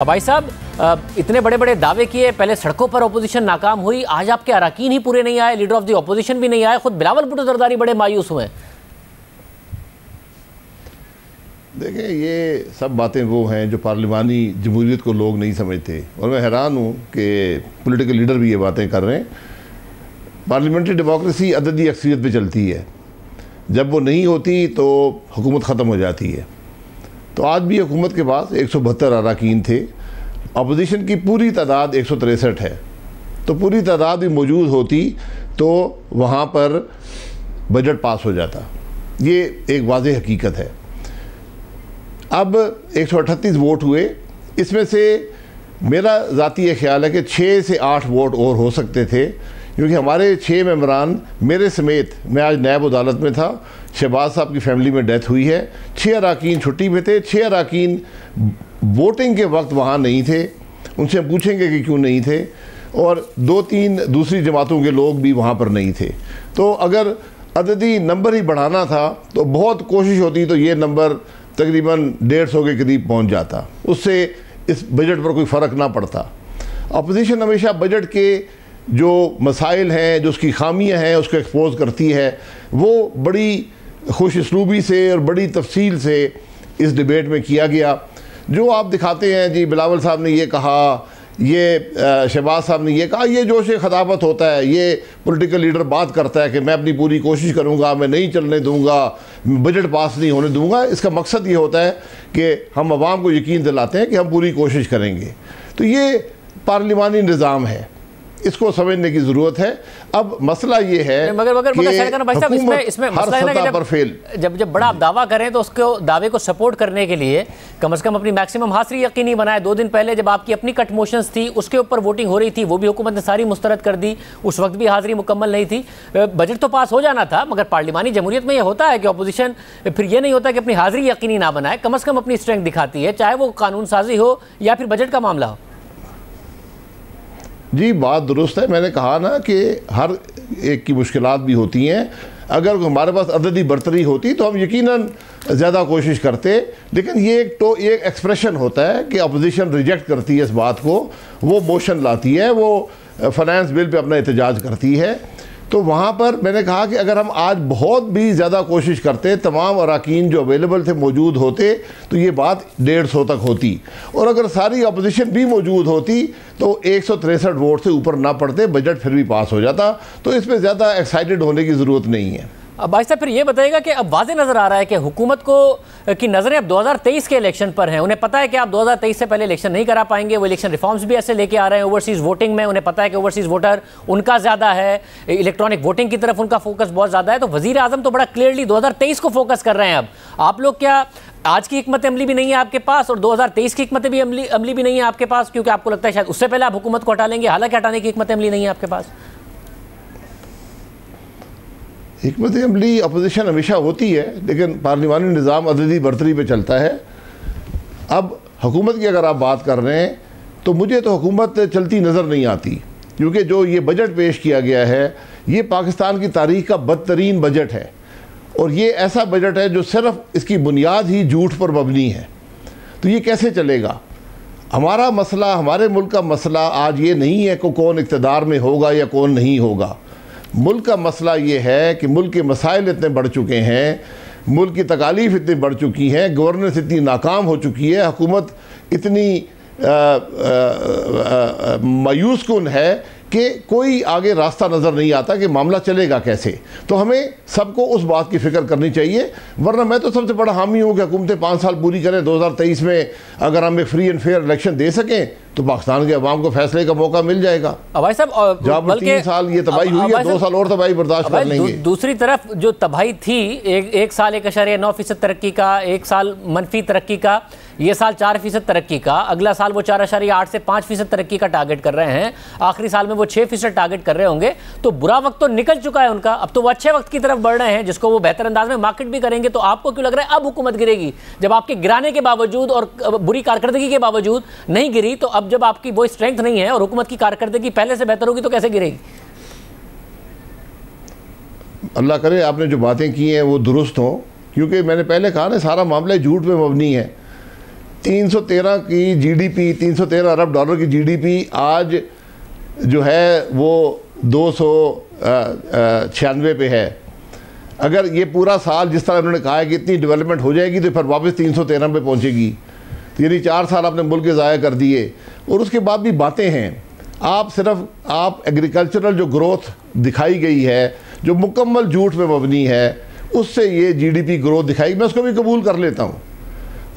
भाई साहब, इतने बड़े बड़े दावे किए, पहले सड़कों पर अपोजिशन नाकाम हुई, आज आपके अरकान ही पूरे नहीं आए, लीडर ऑफ द अपोजिशन भी नहीं आए, खुद बिलावल भुट्टो जरदारी बड़े मायूस हुए। देखें, ये सब बातें वो हैं जो पार्लिमानी जमहूरियत को लोग नहीं समझते, और मैं हैरान हूँ कि पॉलिटिकल लीडर भी ये बातें कर रहे हैं। पार्लियामेंट्री डेमोक्रेसी अददी अक्सरियत पे चलती है, जब वो नहीं होती तो हुकूमत ख़त्म हो जाती है। तो आज भी हुकूमत के पास 172 अरकान थे, अपोजिशन की पूरी तादाद 163 है, तो पूरी तादाद भी मौजूद होती तो वहाँ पर बजट पास हो जाता। ये एक वाज़ेह हकीकत है। अब 138 वोट हुए, इसमें से मेरा ज़ाती ये ख्याल है कि 6 से 8 वोट और हो सकते थे, क्योंकि हमारे 6 मेंबरान मेरे समेत, मैं आज नायब अदालत में था, शहबाज साहब की फैमिली में डेथ हुई है, 6 अरकान छुट्टी पे थे, 6 अरकान वोटिंग के वक्त वहाँ नहीं थे, उनसे हम पूछेंगे कि क्यों नहीं थे, और 2-3 दूसरी जमातों के लोग भी वहाँ पर नहीं थे। तो अगर अददी नंबर ही बढ़ाना था तो बहुत कोशिश होती तो ये नंबर तकरीबन 150 के करीब पहुँच जाता, उससे इस बजट पर कोई फ़र्क ना पड़ता। अपोजिशन हमेशा बजट के जो मसाइल हैं, जो उसकी खामियां हैं, उसको एक्सपोज करती है। वो बड़ी खुश इसलूबी से और बड़ी तफसील से इस डिबेट में किया गया। जो आप दिखाते हैं, जी बिलावल साहब ने ये कहा, ये शहबाज साहब ने ये कहा, ये जोश खताबत होता है। ये पॉलिटिकल लीडर बात करता है कि मैं अपनी पूरी कोशिश करूँगा, मैं नहीं चलने दूँगा, बजट पास नहीं होने दूँगा। इसका मकसद ये होता है कि हम आवाम को यकीन दिलाते हैं कि हम पूरी कोशिश करेंगे। तो ये पार्लिमानी निज़ाम है, इसको समझने की जरूरत है। अब मसला ये है मगर भाई साहब, इसमें मसला है ना कि जब बड़ा आप दावा करें तो उसको दावे को सपोर्ट करने के लिए कम से कम अपनी मैक्सिमम हाजिरी यकीनी बनाए। 2 दिन पहले जब आपकी अपनी कट मोशंस थी, उसके ऊपर वोटिंग हो रही थी, वो भी हुकूमत ने सारी मुस्तरद कर दी, उस वक्त भी हाजिरी मुकम्मल नहीं थी। बजट तो पास हो जाना था, मगर पार्लिमानी जमहूरियत में यह होता है कि अपोजिशन फिर ये नहीं होता कि अपनी हाजिरी यकीनी ना बनाए, कम से कम अपनी स्ट्रेंथ दिखाती है, चाहे वो कानून साजी हो या फिर बजट का मामला हो। जी, बात दुरुस्त है। मैंने कहा ना कि हर एक की मुश्किलात भी होती हैं। अगर हमारे पास अददी बरतरी होती तो हम यकीनन ज़्यादा कोशिश करते, लेकिन ये एक एक्सप्रेशन होता है कि अपोजिशन रिजेक्ट करती है इस बात को, वो मोशन लाती है, वो फाइनेंस बिल पे अपना एहतजाज करती है। तो वहाँ पर मैंने कहा कि अगर हम आज बहुत भी ज़्यादा कोशिश करते, तमाम अरकान जो अवेलेबल थे मौजूद होते, तो ये बात 150 तक होती, और अगर सारी अपोजिशन भी मौजूद होती तो 163 वोट से ऊपर ना पड़ते, बजट फिर भी पास हो जाता। तो इसमें ज़्यादा एक्साइटेड होने की ज़रूरत नहीं है। अब भाई साहब, फिर ये बताइएगा कि अब वाज़े नज़र आ रहा है कि हुकूमत को की नज़रें अब 2023 के इलेक्शन पर हैं। उन्हें पता है कि आप 2023 से पहले इलेक्शन नहीं करा पाएंगे। वो इलेक्शन रिफॉर्म्स भी ऐसे लेके आ रहे हैं ओवरसीज़ वोटिंग में। उन्हें पता है कि ओवरसीज़ वोटर उनका ज़्यादा है, इलेक्ट्रॉनिक वोटिंग की तरफ उनका फोकस बहुत ज़्यादा है। तो वज़ीर आज़म तो बड़ा क्लियरली 2023 को फोकस कर रहे हैं। अब आप लोग क्या, आज की हिकमत अमली भी नहीं है आपके पास और 2023 की हिकमत भी अमली भी नहीं है आपके पास, क्योंकि आपको लगता है शायद उससे पहले आप हुकूमत को हटा लेंगे, हालांकि हटाने की हिकमत अमली नहीं है आपके पास? हिकमत अमली अपोजिशन हमेशा होती है, लेकिन पार्लिमानी निज़ाम अददी बरतरी पे चलता है। अब हुकूमत की अगर आप बात कर रहे हैं तो मुझे तो हुकूमत चलती नज़र नहीं आती, क्योंकि जो ये बजट पेश किया गया है ये पाकिस्तान की तारीख़ का बदतरीन बजट है, और ये ऐसा बजट है जो सिर्फ इसकी बुनियाद ही झूठ पर मबनी है। तो ये कैसे चलेगा? हमारा मसला, हमारे मुल्क का मसला आज ये नहीं है कि कौन इक़्तिदार में होगा या कौन नहीं होगा। मुल्क का मसला ये है कि मुल्क के मसाइल इतने बढ़ चुके हैं, मुल्क की तकालीफ इतनी बढ़ चुकी हैं, गवर्नेंस इतनी नाकाम हो चुकी है, हुकूमत इतनी मायूस कुन है कि कोई आगे रास्ता नज़र नहीं आता कि मामला चलेगा कैसे। तो हमें सबको उस बात की फ़िक्र करनी चाहिए, वरना मैं तो सबसे बड़ा हामी हूँ कि हुकूमतें 5 साल पूरी करें। 2023 में अगर हम एक free and fair election they सकें तो पाकिस्तान के अवाम को फैसले का मौका मिल जाएगा। भाई साहब, जब 3 साल ये तबाही हुई है, 2 साल और तबाही बर्दाश्त कर लेंगे। दूसरी तरफ जो तबाही थी, एक साल 1.9% तरक्की का, एक साल मनफी तरक्की का, ये साल 4% तरक्की का, अगला साल वो 4.8 से 5% तरक्की का टारगेट कर रहे हैं, आखिरी साल में वो 6% टारगेट कर रहे होंगे। तो बुरा वक्त तो निकल चुका है उनका, अब तो वो अच्छे वक्त की तरफ बढ़ रहे हैं, जिसको वो बेहतर अंदाज में मार्केट भी करेंगे। तो आपको क्यों लग रहा है अब हुकूमत गिरेगी? जब आपके गिराने के बावजूद और बुरी कारकर्दगी के बावजूद नहीं गिरी, तो अब जब आपकी वो स्ट्रेंथ नहीं है और हुकूमत की कारकर्दगी पहले से बेहतर होगी तो कैसे गिरेगी? अल्लाह करे आपने जो बातें की हैं वो दुरुस्त हों, क्योंकि मैंने पहले कहा ना, सारा मामला झूठ पे मबनी है। 313 की जीडीपी, 313 अरब डॉलर की जीडीपी आज जो है वो 296 पे है। अगर ये पूरा साल जिस तरह उन्होंने कहा है कि इतनी डेवलपमेंट हो जाएगी तो फिर वापस 313 पे पहुंचेगी, यानी 4 साल आपने मुल्क के ज़ाया कर दिए। और उसके बाद भी बातें हैं, आप एग्रीकल्चरल जो ग्रोथ दिखाई गई है जो मुकम्मल झूठ पे मबनी है, उससे ये जीडीपी ग्रोथ दिखाई, मैं उसको भी कबूल कर लेता हूँ।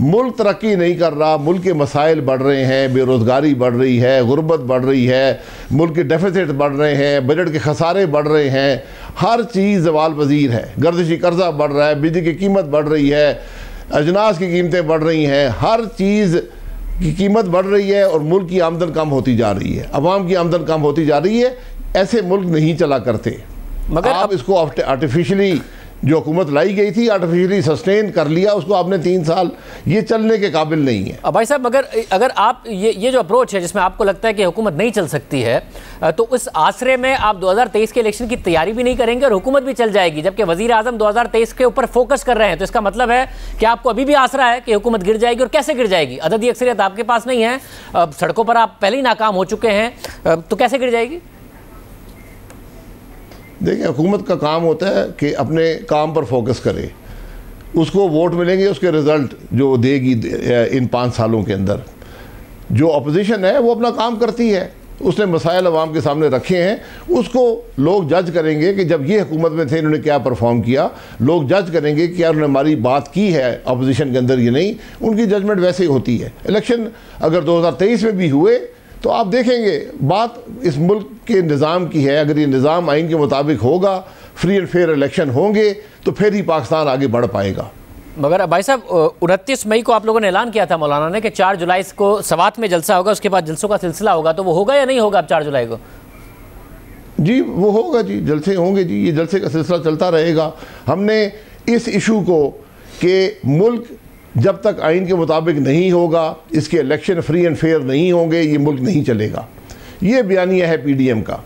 मुल्क तरक्की नहीं कर रहा, मुल्क के मसाइल बढ़ रहे हैं, बेरोज़गारी बढ़ रही है, गुर्बत बढ़ रही है, मुल्क के डेफिसिट बढ़ रहे हैं, बजट के खसारे बढ़ रहे हैं, हर चीज़ ज़वाल पज़ीर है। गर्दिशी कर्जा बढ़ रहा है, बिजली की कीमत बढ़ रही है, अजनास की कीमतें बढ़ रही हैं, हर चीज़ की कीमत बढ़ रही है और मुल्क की आमदन कम होती जा रही है, अवाम की आमदन कम होती जा रही है। ऐसे मुल्क नहीं चला करते। मगर आप इसको आर्टिफिशियली जो हुकूमत लाई गई थी आर्टिफिशियली सस्टेन कर लिया उसको आपने 3 साल, ये चलने के काबिल नहीं है। भाई साहब, अगर आप ये जो अप्रोच है जिसमें आपको लगता है कि हुकूमत नहीं चल सकती है, तो उस आसरे में आप 2023 के इलेक्शन की तैयारी भी नहीं करेंगे और हुकूमत भी चल जाएगी, जबकि वजीर आजम 2023 के ऊपर फोकस कर रहे हैं, तो इसका मतलब है कि आपको अभी भी आसरा है कि हुकूमत गिर जाएगी। और कैसे गिर जाएगी? अददी अक्सरियत आपके पास नहीं है, सड़कों पर आप पहले ही नाकाम हो चुके हैं, तो कैसे गिर जाएगी? देखिए, हुकूमत का काम होता है कि अपने काम पर फोकस करे, उसको वोट मिलेंगे, उसके रिज़ल्ट जो देगी इन 5 सालों के अंदर। जो अपोजिशन है वो अपना काम करती है, उसने मसाइल अवाम के सामने रखे हैं, उसको लोग जज करेंगे कि जब ये हुकूमत में थे इन्होंने क्या परफॉर्म किया। लोग जज करेंगे कि यार उन्होंने हमारी बात की है अपोजिशन के अंदर, ये नहीं, उनकी जजमेंट वैसे ही होती है। इलेक्शन अगर 2023 में भी हुए तो आप देखेंगे बात इस मुल्क के निज़ाम की है। अगर ये निज़ाम आइन के मुताबिक होगा, फ्री एंड फेयर इलेक्शन होंगे, तो फिर ही पाकिस्तान आगे बढ़ पाएगा। मगर भाई साहब, 29 मई को आप लोगों ने ऐलान किया था मौलाना ने कि 4 जुलाई को सवात में जलसा होगा, उसके बाद जलसों का सिलसिला होगा, तो वो होगा या नहीं होगा अब 4 जुलाई को? जी वो होगा जी, जलसे होंगे जी, ये जलसे का सिलसिला चलता रहेगा। हमने इस इशू को कि मुल्क जब तक आइन के मुताबिक नहीं होगा, इसके इलेक्शन फ्री एंड फेयर नहीं होंगे, ये मुल्क नहीं चलेगा, ये बयानिया है पीडीएम का।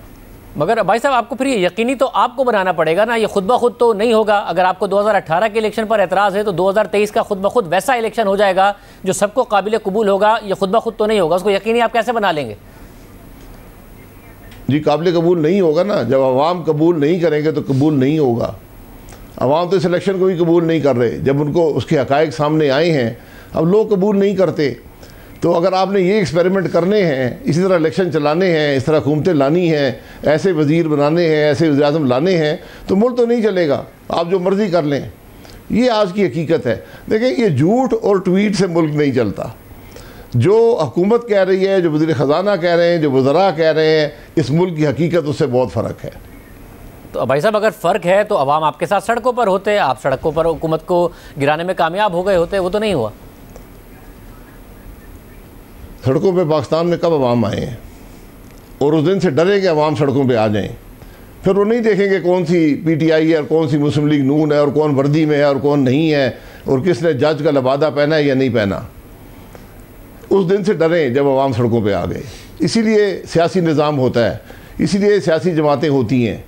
मगर भाई साहब, आपको फिर ये यकीनी तो आपको बनाना पड़ेगा ना, ये खुद ब खुद तो नहीं होगा। अगर आपको 2018 के इलेक्शन पर एतराज़ है तो 2023 का खुद ब खुद वैसा इलेक्शन हो जाएगा जो सबको काबिल कबूल होगा, ये खुद ब खुद तो नहीं होगा। उसको यकीनी आप कैसे बना लेंगे? जी, काबिल कबूल नहीं होगा ना, जब अवाम कबूल नहीं करेंगे तो कबूल नहीं होगा। अवाम तो इस इलेक्शन को भी कबूल नहीं कर रहे, जब उनको उसके हक़ाइक़ सामने आए हैं, अब लोग कबूल नहीं करते। तो अगर आपने ये एक्सपेरिमेंट करने हैं, इसी तरह इलेक्शन चलाने हैं, इस तरह हुकूमतें लानी हैं, ऐसे वज़ीर बनाने हैं, ऐसे वज़ीर-ए-आज़म लाने हैं, तो मुल्क तो नहीं चलेगा। आप जो मर्ज़ी कर लें, ये आज की हकीकत है। देखिए, ये झूठ और ट्वीट से मुल्क नहीं चलता। जो हुकूमत कह रही है, जो वज़ीर ख़जाना कह रहे हैं, जो वज़रा कह रहे हैं, इस मुल्क की हकीकत उससे बहुत फ़र्क है। तो भाई साहब, अगर फ़र्क है तो अवाम आपके साथ सड़कों पर होते, आप सड़कों पर हुकूमत को गिराने में कामयाब हो गए होते, वो तो नहीं हुआ। सड़कों पे पाकिस्तान में कब अवाम आए हैं? और उस दिन से डरे कि अवाम सड़कों पे आ जाएं। फिर वो नहीं देखेंगे कौन सी पीटीआई है और कौन सी मुस्लिम लीग नून है और कौन वर्दी में है और कौन नहीं है और किसने जज का लबादा पहना है या नहीं पहना। उस दिन से डरें जब अवाम सड़कों पे आ गए। इसीलिए सियासी निज़ाम होता है, इसीलिए सियासी जमातें होती हैं,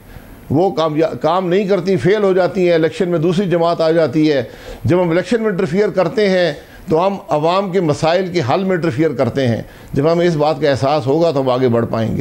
वो काम नहीं करती, फेल हो जाती हैं, इलेक्शन में दूसरी जमात आ जाती है। जब हम इलेक्शन में इंटरफियर करते हैं तो हम अवाम के मसाइल के हल में इंटरफियर करते हैं। जब हमें इस बात का एहसास होगा तो हम आगे बढ़ पाएंगे।